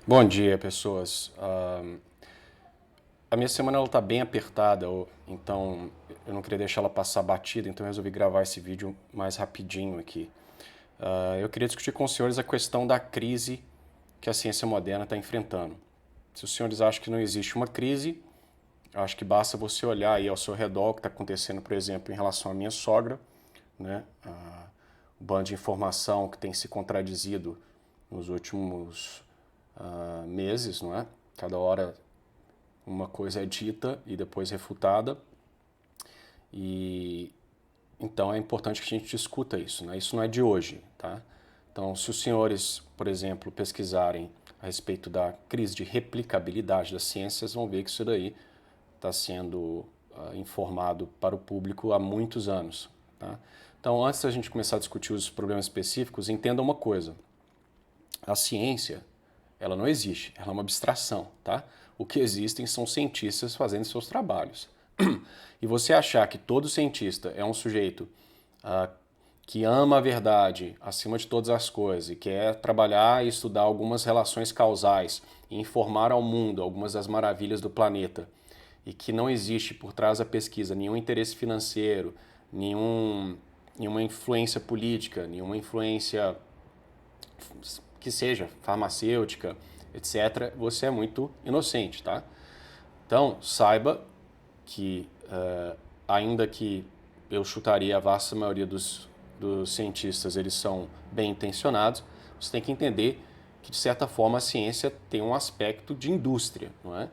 Bom dia, pessoas. A minha semana está bem apertada, então eu não queria deixar ela passar batida, então eu resolvi gravar esse vídeo mais rapidinho aqui. Eu queria discutir com os senhores a questão da crise que a ciência moderna está enfrentando. Se os senhores acham que não existe uma crise, acho que basta você olhar aí ao seu redor o que está acontecendo, por exemplo, em relação à minha sogra, né? O bando de informação que tem se contradizido nos últimos meses, não é? Cada hora uma coisa é dita e depois refutada. E então é importante que a gente discuta isso, né? Isso não é de hoje, tá? Então, se os senhores, por exemplo, pesquisarem a respeito da crise de replicabilidade das ciências, vão ver que isso daí está sendo informado para o público há muitos anos, tá? Então, antes da gente começar a discutir os problemas específicos, entenda uma coisa: a ciência, ela não existe, ela é uma abstração, tá? O que existem são cientistas fazendo seus trabalhos. E você achar que todo cientista é um sujeito uh, que ama a verdade acima de todas as coisas e quer trabalhar e estudar algumas relações causais e informar ao mundo algumas das maravilhas do planeta e que não existe por trás da pesquisa nenhum interesse financeiro, nenhuma influência política, nenhuma influência que seja farmacêutica, etc., você é muito inocente, tá? Então, saiba que, ainda que eu chutaria a vasta maioria dos cientistas, eles são bem intencionados, você tem que entender que, de certa forma, a ciência tem um aspecto de indústria, não é?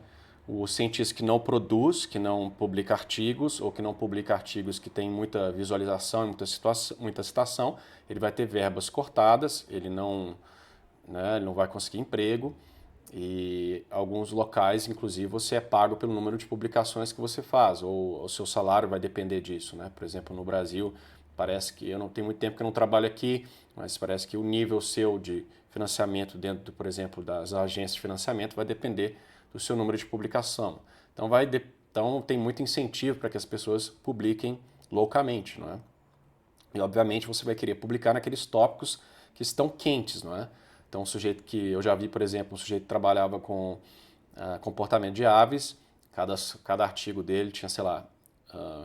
O cientista que não produz, que não publica artigos, ou que não publica artigos que têm muita visualização e muita citação, ele vai ter verbas cortadas, ele não vai conseguir emprego, e alguns locais, inclusive, você é pago pelo número de publicações que você faz, ou o seu salário vai depender disso, né? Por exemplo, no Brasil, parece que eu não tenho muito tempo que eu não trabalho aqui, mas parece que o nível seu de financiamento dentro, por exemplo, das agências de financiamento vai depender do seu número de publicação. Então tem muito incentivo para que as pessoas publiquem loucamente, não é? E obviamente você vai querer publicar naqueles tópicos que estão quentes, não é? Então, um sujeito que eu já vi, por exemplo, um sujeito que trabalhava com comportamento de aves, cada artigo dele tinha, sei lá,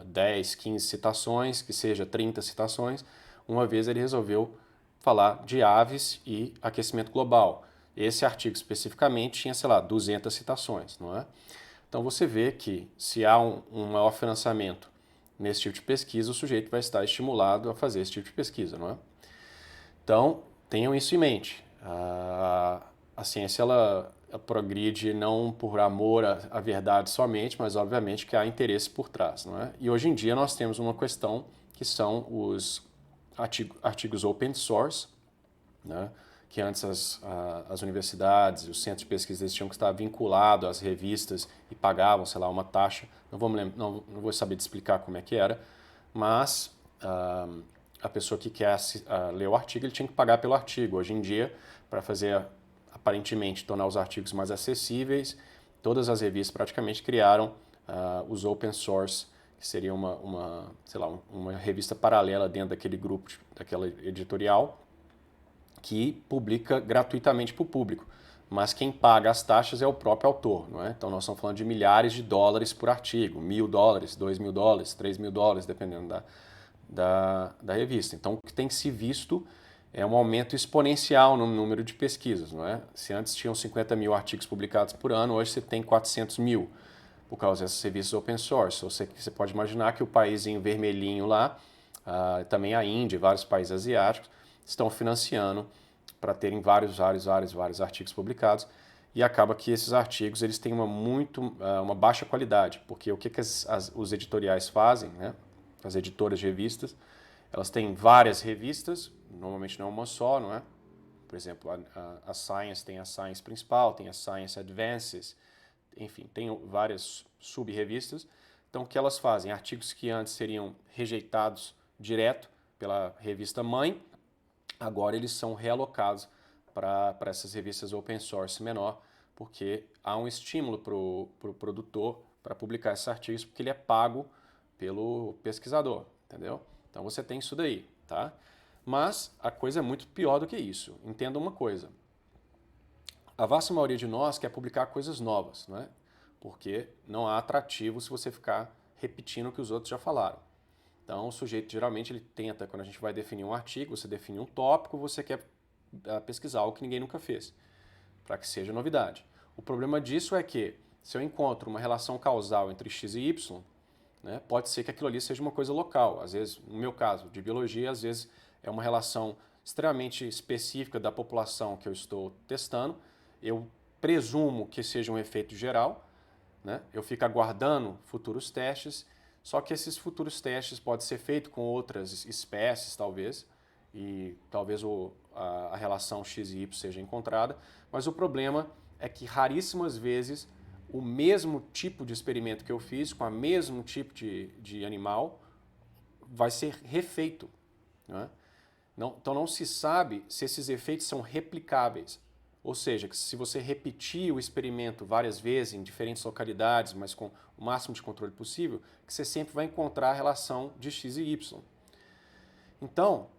10, 15 citações, que seja 30 citações. Uma vez ele resolveu falar de aves e aquecimento global. Esse artigo especificamente tinha, sei lá, 200 citações, não é? Então você vê que se há um maior financiamento nesse tipo de pesquisa, o sujeito vai estar estimulado a fazer esse tipo de pesquisa, não é? Então, tenham isso em mente. A ciência ela progride não por amor à verdade somente, mas obviamente que há interesse por trás, não é? E hoje em dia nós temos uma questão que são os artigos open source, né? Que antes as universidades e os centros de pesquisa eles tinham que estar vinculados às revistas e pagavam, sei lá, uma taxa. Não vou saber te explicar como é que era, mas a pessoa que quer ler o artigo, ele tinha que pagar pelo artigo. Hoje em dia, para fazer, aparentemente, tornar os artigos mais acessíveis, todas as revistas praticamente criaram os open source, que seria sei lá, uma revista paralela dentro daquele grupo, daquela editorial, que publica gratuitamente para o público. Mas quem paga as taxas é o próprio autor, não é? Então nós estamos falando de milhares de dólares por artigo, $1.000, $2.000, $3.000, dependendo da revista. Então o que tem se visto é um aumento exponencial no número de pesquisas, não é? Se antes tinham 50 mil artigos publicados por ano, hoje você tem 400 mil por causa dessas revistas open source. Você pode imaginar que o país em vermelhinho lá, também a Índia e vários países asiáticos, estão financiando para terem vários artigos publicados, e acaba que esses artigos eles têm uma baixa qualidade, porque o que os editoriais fazem, né? As editoras de revistas, elas têm várias revistas, normalmente não uma só, não é? Por exemplo, a Science tem a Science principal, tem a Science Advances, enfim, tem várias sub-revistas. Então, o que elas fazem? Artigos que antes seriam rejeitados direto pela revista mãe, agora eles são realocados para essas revistas open source menor, porque há um estímulo para o produtor para publicar esses artigos, porque ele é pago pelo pesquisador, entendeu? Então você tem isso daí, tá? Mas a coisa é muito pior do que isso. Entenda uma coisa: A vasta maioria de nós quer publicar coisas novas, né? Porque não há atrativo se você ficar repetindo o que os outros já falaram. Então, o sujeito geralmente ele tenta, quando a gente vai definir um artigo, você define um tópico, você quer pesquisar algo que ninguém nunca fez, para que seja novidade. O problema disso é que, se eu encontro uma relação causal entre x e y, né, pode ser que aquilo ali seja uma coisa local. Às vezes, no meu caso, de biologia, às vezes é uma relação extremamente específica da população que eu estou testando. Eu presumo que seja um efeito geral, né? Eu fico aguardando futuros testes, só que esses futuros testes podem ser feitos com outras espécies, talvez, e talvez a relação x e y seja encontrada, mas o problema é que raríssimas vezes o mesmo tipo de experimento que eu fiz, com o mesmo tipo de animal, vai ser refeito. Né? Então não se sabe se esses efeitos são replicáveis. Ou seja, que se você repetir o experimento várias vezes em diferentes localidades, mas com o máximo de controle possível, que você sempre vai encontrar a relação de x e y. Então,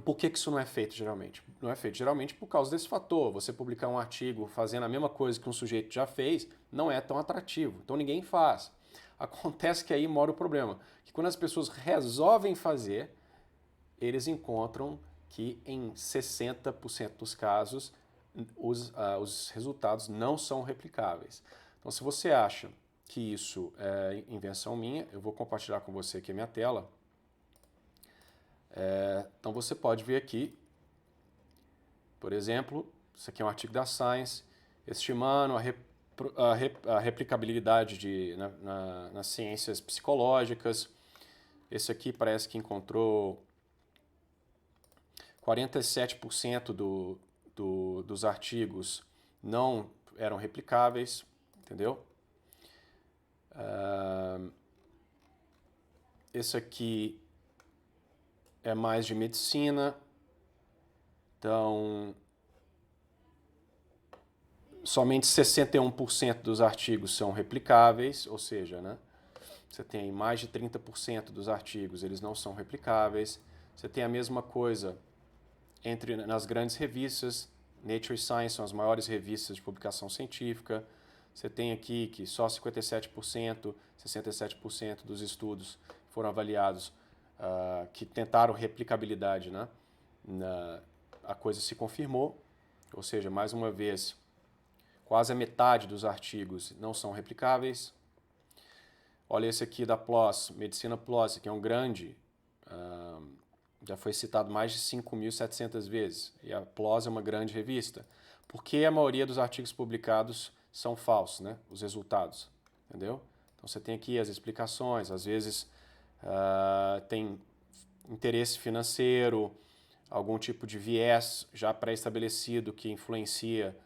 por que isso não é feito geralmente? Não é feito geralmente por causa desse fator. Você publicar um artigo fazendo a mesma coisa que um sujeito já fez não é tão atrativo. Então ninguém faz. Acontece que aí mora o problema. Que quando as pessoas resolvem fazer, eles encontram que em 60% dos casos os resultados não são replicáveis. Então, se você acha que isso é invenção minha, eu vou compartilhar com você aqui a minha tela. Então, você pode ver aqui, por exemplo, isso aqui é um artigo da Science, estimando a replicabilidade nas ciências psicológicas. Esse aqui parece que encontrou 47% dos artigos não eram replicáveis, entendeu? Esse aqui é mais de medicina, então somente 61% dos artigos são replicáveis, ou seja, né, você tem mais de 30% dos artigos, eles não são replicáveis. Você tem a mesma coisa nas grandes revistas. Nature e Science são as maiores revistas de publicação científica. Você tem aqui que só 57%, 67% dos estudos foram avaliados que tentaram replicabilidade, né? A coisa se confirmou, ou seja, mais uma vez, quase a metade dos artigos não são replicáveis. Olha esse aqui da PLOS, Medicina PLOS, que é um grande, já foi citado mais de 5.700 vezes, e a PLOS é uma grande revista. Por que a maioria dos artigos publicados são falsos, né? Os resultados, entendeu? Então você tem aqui as explicações, às vezes tem interesse financeiro, algum tipo de viés já pré-estabelecido que influencia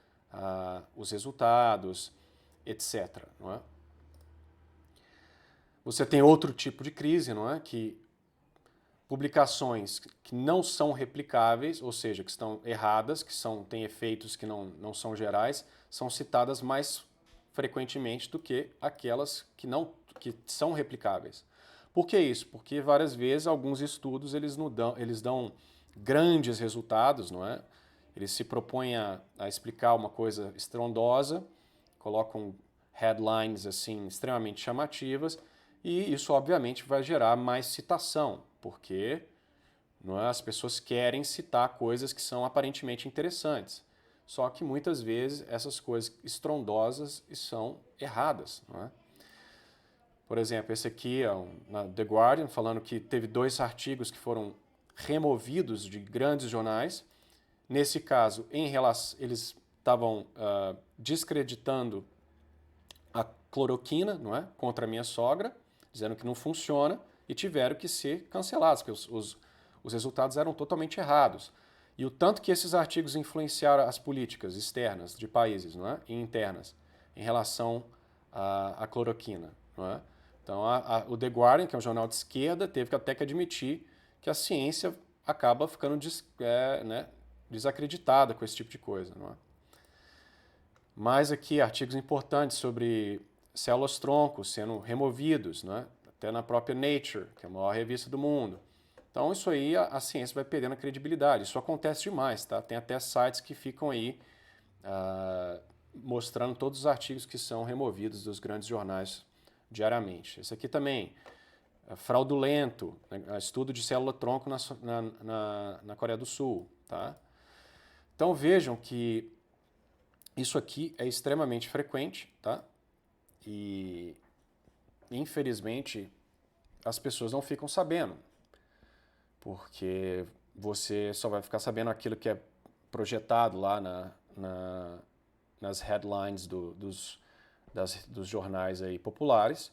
os resultados, etc. Não é? Você tem outro tipo de crise, não é? Que publicações que não são replicáveis, ou seja, que estão erradas, têm efeitos que não são gerais, são citadas mais frequentemente do que aquelas que são replicáveis. Por que isso? Porque várias vezes alguns estudos eles dão grandes resultados, não é? Eles se propõem a explicar uma coisa estrondosa, colocam headlines assim extremamente chamativas, e isso obviamente vai gerar mais citação, porque não é, as pessoas querem citar coisas que são aparentemente interessantes. Só que muitas vezes essas coisas estrondosas são erradas. Não é? Por exemplo, esse aqui é na The Guardian, falando que teve 2 artigos que foram removidos de grandes jornais. Nesse caso, eles estavam descreditando a cloroquina, não é, contra a minha sogra, dizendo que não funciona, e tiveram que ser cancelados, porque os resultados eram totalmente errados. E o tanto que esses artigos influenciaram as políticas externas de países, não é, e internas, em relação à cloroquina. Não é? Então, o The Guardian, que é um jornal de esquerda, teve até que admitir que a ciência acaba ficando desacreditada com esse tipo de coisa. Não é? Mais aqui, artigos importantes sobre células-troncos sendo removidos, não é? Até na própria Nature, que é a maior revista do mundo. Então, isso aí, a ciência vai perdendo a credibilidade. Isso acontece demais, tá? Tem até sites que ficam aí mostrando todos os artigos que são removidos dos grandes jornais diariamente. Esse aqui também, fraudulento, né, estudo de célula-tronco na Coreia do Sul. Tá? Então vejam que isso aqui é extremamente frequente, tá? E infelizmente as pessoas não ficam sabendo, porque você só vai ficar sabendo aquilo que é projetado lá nas headlines dos jornais aí populares,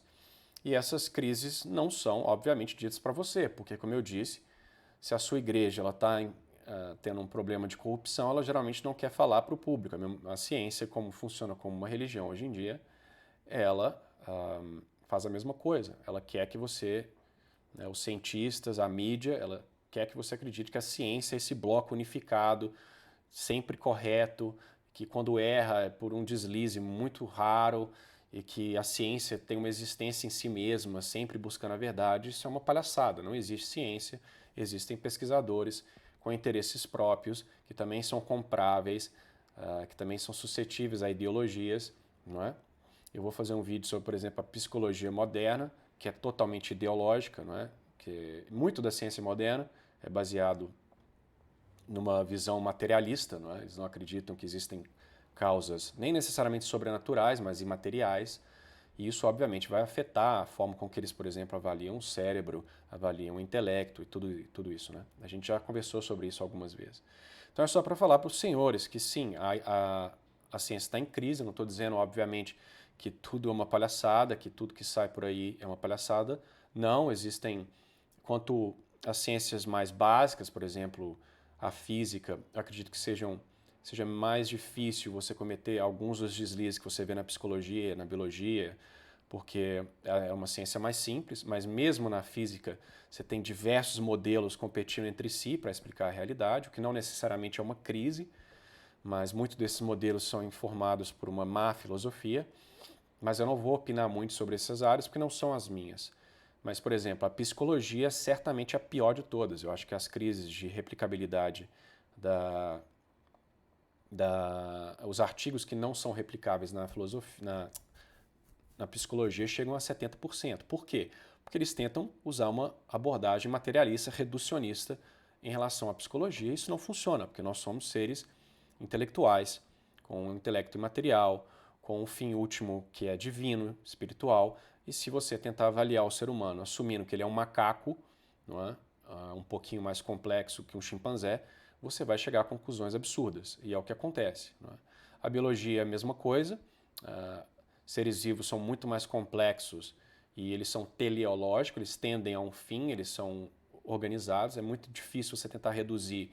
e essas crises não são, obviamente, ditas para você, porque, como eu disse, se a sua igreja está tendo um problema de corrupção, ela geralmente não quer falar para o público. A ciência, como funciona como uma religião hoje em dia, ela faz a mesma coisa. Ela quer que você, né, os cientistas, a mídia, ela quer que você acredite que a ciência é esse bloco unificado, sempre correto, que quando erra é por um deslize muito raro e que a ciência tem uma existência em si mesma, sempre buscando a verdade. Isso é uma palhaçada. Não existe ciência, existem pesquisadores com interesses próprios, que também são compráveis, que também são suscetíveis a ideologias, não é? Eu vou fazer um vídeo sobre, por exemplo, a psicologia moderna, que é totalmente ideológica, não é? Que muito da ciência moderna é baseado numa visão materialista, não é? Eles não acreditam que existem causas nem necessariamente sobrenaturais, mas imateriais. E isso, obviamente, vai afetar a forma com que eles, por exemplo, avaliam o cérebro, avaliam o intelecto e tudo isso. Né? A gente já conversou sobre isso algumas vezes. Então é só para falar para os senhores que sim, a ciência está em crise. Não estou dizendo, obviamente, que tudo é uma palhaçada, que tudo que sai por aí é uma palhaçada. Não, existem, quanto às ciências mais básicas, por exemplo, a física, eu acredito que seja mais difícil você cometer alguns dos deslizes que você vê na psicologia, na biologia, porque é uma ciência mais simples, mas mesmo na física você tem diversos modelos competindo entre si para explicar a realidade, o que não necessariamente é uma crise, mas muitos desses modelos são informados por uma má filosofia, mas eu não vou opinar muito sobre essas áreas porque não são as minhas. Mas, por exemplo, a psicologia é certamente a pior de todas. Eu acho que as crises de replicabilidade os artigos que não são replicáveis na filosofia, na psicologia chegam a 70%. Por quê? Porque eles tentam usar uma abordagem materialista, reducionista em relação à psicologia. Isso não funciona, porque nós somos seres intelectuais, com um intelecto imaterial, com um fim último que é divino, espiritual. E se você tentar avaliar o ser humano assumindo que ele é um macaco, não é? Um pouquinho mais complexo que um chimpanzé, você vai chegar a conclusões absurdas. E é o que acontece. Não é? A biologia é a mesma coisa. Seres vivos são muito mais complexos e eles são teleológicos, eles tendem a um fim, eles são organizados. É muito difícil você tentar reduzir,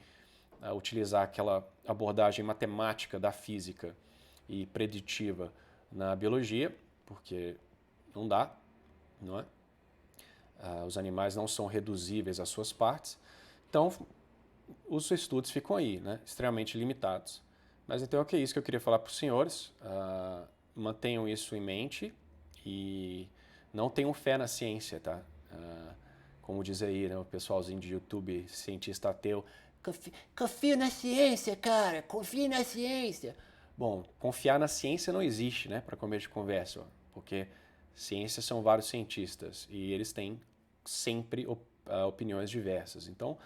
utilizar aquela abordagem matemática da física e preditiva na biologia, porque não dá, não é? Os animais não são reduzíveis às suas partes. Então, os estudos ficam aí, né? Extremamente limitados. Mas então é isso que eu queria falar para os senhores. Mantenham isso em mente e não tenham fé na ciência, tá? Como diz aí, né, o pessoalzinho de YouTube, cientista ateu, confia na ciência, cara, confia na ciência. Bom, confiar na ciência não existe, né, para começo de conversa, ó, porque ciência são vários cientistas e eles têm sempre opiniões diversas. Então,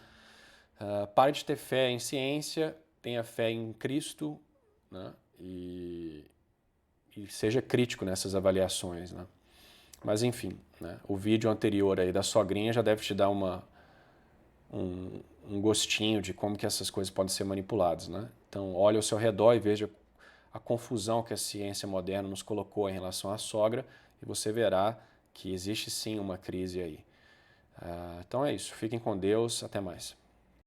pare de ter fé em ciência, tenha fé em Cristo, né, e seja crítico nessas avaliações, né? Mas enfim, né, o vídeo anterior aí da sogrinha já deve te dar um gostinho de como que essas coisas podem ser manipuladas, né? Então olhe ao seu redor e veja a confusão que a ciência moderna nos colocou em relação à sogra e você verá que existe sim uma crise aí. Então é isso, fiquem com Deus, até mais.